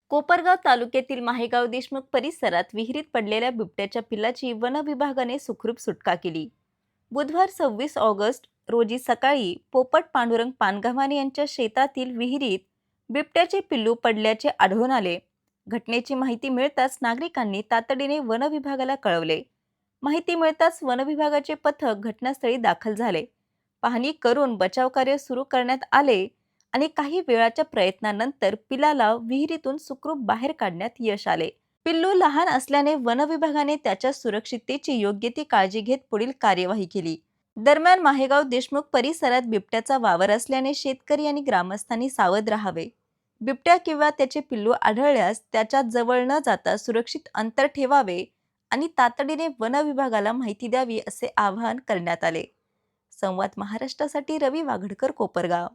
कोपरगाव तालुक्यातील माहेगाव देशमुख परिसरात विहिरीत पडलेल्या बिबट्याच्या पिल्लाची वन विभागाने सुखरूप सुटका केली. बुधवार 26 ऑगस्ट रोजी सकाळी पोपट पांडुरंग पानगव्हाणे यांच्या शेतातील विहिरीत बिबट्याचे पिल्लू पडल्याचे आढळून आले. घटनेची माहिती मिळताच नागरिकांनी तातडीने वन विभागाला कळवले. माहिती मिळताच वन विभागाचे पथक घटनास्थळी दाखल झाले. पाहणी करून बचाव कार्य सुरू करण्यात आले आणि काही वेळाच्या प्रयत्नानंतर पिलाला विहिरीतून सुखरूप बाहेर काढण्यात यश आले. पिल्लू लहान असल्याने वन विभागाने त्याच्या सुरक्षिततेची योग्य ती काळजी घेत पुढील कार्यवाही केली. दरम्यान माहेगाव देशमुख परिसरात बिबट्याचा वावर असल्याने शेतकरी आणि ग्रामस्थांनी सावध राहावे. बिबट्या किंवा त्याचे पिल्लू आढळल्यास त्याच्या जवळ न जाता सुरक्षित अंतर ठेवावे आणि तातडीने वन विभागाला माहिती द्यावी असे आवाहन करण्यात आले. संवाद महाराष्ट्रासाठी रवी वाघडकर, कोपरगाव.